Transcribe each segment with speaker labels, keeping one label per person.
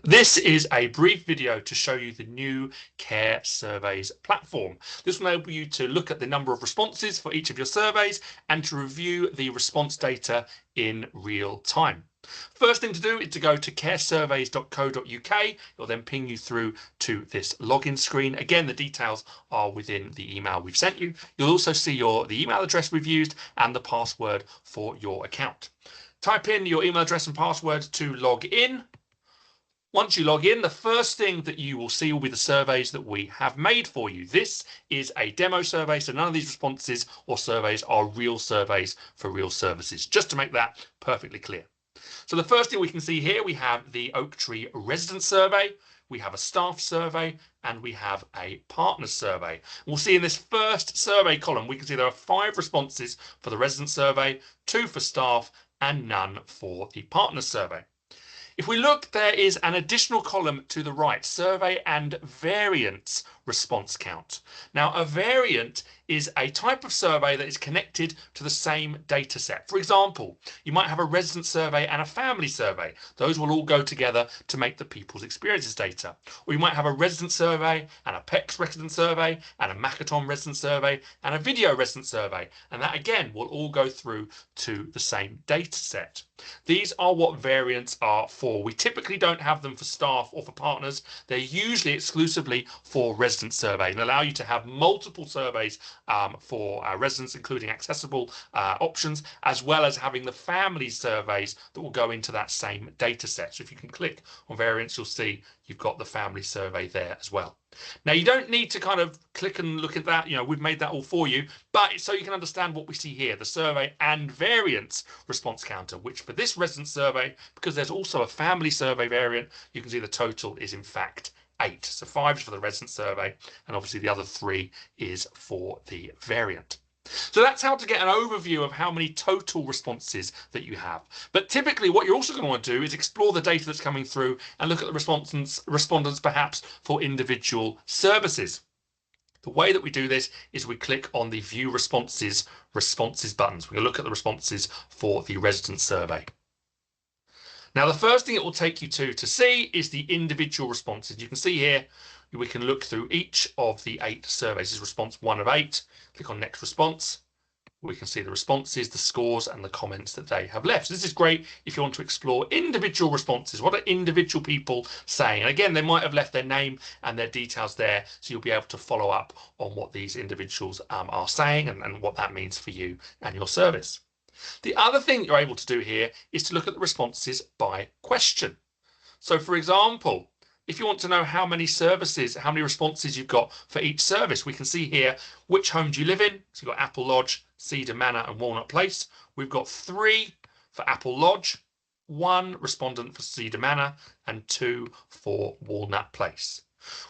Speaker 1: This is a brief video to show you the new Care Surveys platform. This will enable you to look at the number of responses for each of your surveys and to review the response data in real time. First thing to do is to go to caresurveys.co.uk. It'll then ping you through to this login screen. Again, the details are within the email we've sent you. You'll also see the email address we've used and the password for your account. Type in your email address and password to log in. Once you log in, the first thing that you will see will be the surveys that we have made for you. This is a demo survey, so none of these responses or surveys are real surveys for real services, just to make that perfectly clear. So the first thing we can see here, we have the Oaktree resident survey, we have a staff survey, and we have a partner survey. We'll see in this first survey column, we can see there are 5 responses for the resident survey, 2 for staff, and none for the partner survey. If we look, there is an additional column to the right, survey and variance response count. Now, a variant is a type of survey that is connected to the same data set. For example, you might have a resident survey and a family survey. Those will all go together to make the people's experiences data. Or you might have a resident survey and a PECS resident survey and a Makaton resident survey and a video resident survey. And that again will all go through to the same data set. These are what variants are for. We typically don't have them for staff or for partners. They're usually exclusively for resident survey and allow you to have multiple surveys for residents, including accessible options, as well as having the family surveys that will go into that same data set. So if you can click on variants, you'll see you've got the family survey there as well. Now, you don't need to kind of click and look at that. We've made that all for you, but so you can understand what we see here, the survey and variance response counter, which for this resident survey, because there's also a family survey variant, you can see the total is in fact 8. So 5 is for the resident survey, and obviously the other 3 is for the variant. So that's how to get an overview of how many total responses that you have. But typically what you're also going to want to do is explore the data that's coming through and look at the respondents perhaps for individual services. The way that we do this is we click on the View Responses buttons. We're going to look at the responses for the resident survey. Now, the first thing it will take you to see is the individual responses. You can see here, we can look through each of the 8 surveys. This is response 1 of 8. Click on next response. We can see the responses, the scores, and the comments that they have left. So this is great if you want to explore individual responses. What are individual people saying? And again, they might have left their name and their details there, so you'll be able to follow up on what these individuals are saying and what that means for you and your service. The other thing you're able to do here is to look at the responses by question. So for example, if you want to know how many responses you've got for each service, we can see here which home do you live in. So you've got Apple Lodge, Cedar Manor and Walnut Place. We've got 3 for Apple Lodge, 1 respondent for Cedar Manor and 2 for Walnut Place.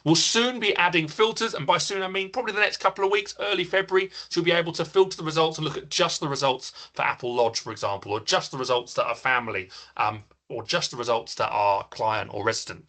Speaker 1: We'll soon be adding filters, and by soon I mean probably the next couple of weeks, early February, so you'll be able to filter the results and look at just the results for Apple Lodge, for example, or just the results that are family, or just the results that are client or resident.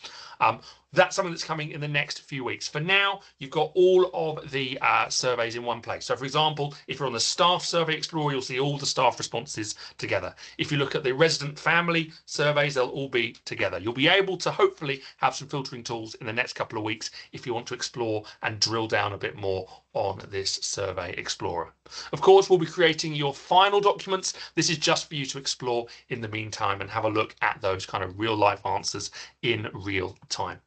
Speaker 1: That's something that's coming in the next few weeks. For now, you've got all of the surveys in one place. So for example, if you're on the Staff Survey Explorer, you'll see all the staff responses together. If you look at the resident family surveys, they'll all be together. You'll be able to hopefully have some filtering tools in the next couple of weeks if you want to explore and drill down a bit more on this Survey Explorer. Of course, we'll be creating your final documents. This is just for you to explore in the meantime and have a look at those kind of real life answers in real time.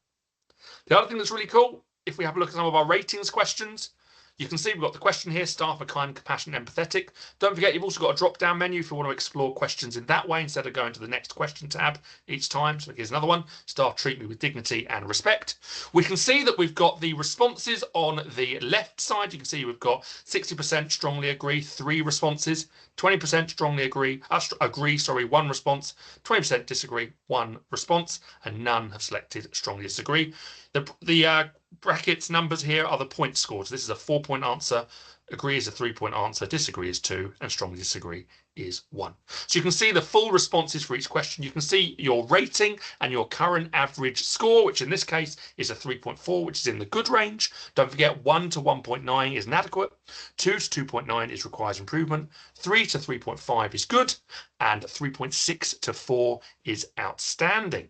Speaker 1: The other thing that's really cool, if we have a look at some of our ratings questions, you can see we've got the question here, staff are kind, compassionate, empathetic. Don't forget, you've also got a drop-down menu if you want to explore questions in that way instead of going to the next question tab each time. So here's another one, staff treat me with dignity and respect. We can see that we've got the responses on the left side. You can see we've got 60% strongly agree, 3 responses, 20% strongly agree, 1 response, 20% disagree, 1 response, and none have selected strongly disagree. The brackets numbers here are the point scores. This is a 4-point answer, agree is a 3-point answer, disagree is 2, and strongly disagree is 1. So you can see the full responses for each question. You can see your rating and your current average score, which in this case is a 3.4, which is in the good range. Don't forget 1 to 1.9 is inadequate, 2 to 2.9 is requires improvement, 3 to 3.5 is good, and 3.6 to 4 is outstanding.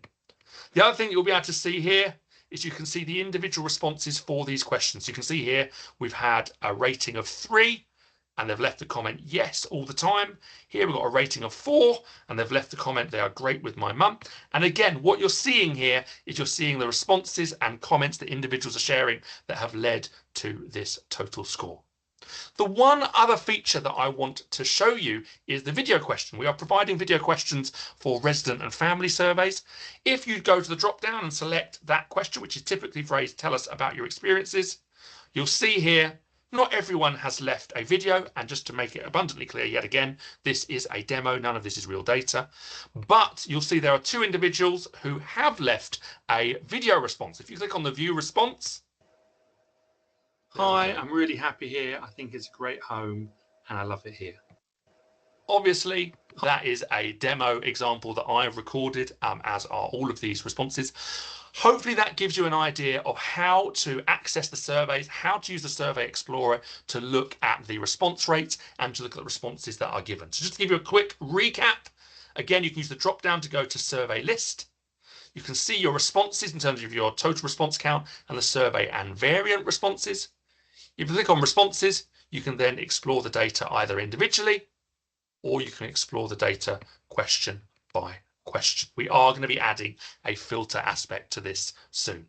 Speaker 1: The other thing you'll be able to see here is you can see the individual responses for these questions. You can see here we've had a rating of 3 and they've left the comment yes all the time. Here we've got a rating of 4 and they've left the comment they are great with my mum. And again, what you're seeing here is you're seeing the responses and comments that individuals are sharing that have led to this total score. The one other feature that I want to show you is the video question. We are providing video questions for resident and family surveys. If you go to the drop down and select that question, which is typically phrased, tell us about your experiences, you'll see here, not everyone has left a video. And just to make it abundantly clear yet again, this is a demo. None of this is real data. But you'll see there are 2 individuals who have left a video response. If you click on the view response, hi, I'm really happy here. I think it's a great home and I love it here. Obviously, that is a demo example that I've recorded, as are all of these responses. Hopefully that gives you an idea of how to access the surveys, how to use the Survey Explorer to look at the response rates and to look at the responses that are given. So just to give you a quick recap, again, you can use the drop down to go to Survey List. You can see your responses in terms of your total response count and the survey and variant responses. If you click on responses, you can then explore the data either individually or you can explore the data question by question. We are going to be adding a filter aspect to this soon.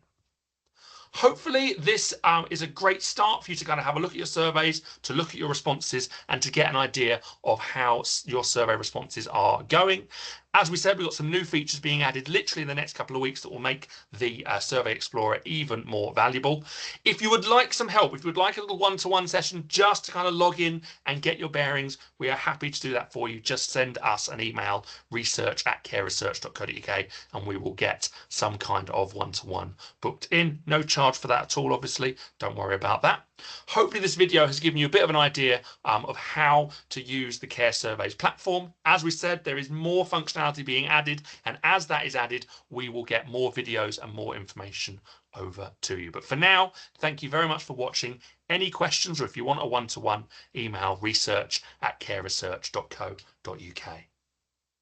Speaker 1: Hopefully this is a great start for you to kind of have a look at your surveys, to look at your responses and to get an idea of how your survey responses are going. As we said, we've got some new features being added literally in the next couple of weeks that will make the Survey Explorer even more valuable. If you would like some help, if you would like a little one-to-one session just to kind of log in and get your bearings, we are happy to do that for you. Just send us an email, research@careresearch.co.uk, and we will get some kind of one-to-one booked in. No charge for that at all, obviously. Don't worry about that. Hopefully this video has given you a bit of an idea of how to use the Care Surveys platform. As we said, there is more functionality being added, and as that is added, we will get more videos and more information over to you. But for now, thank you very much for watching. Any questions, or if you want a one-to-one, email research@careresearch.co.uk.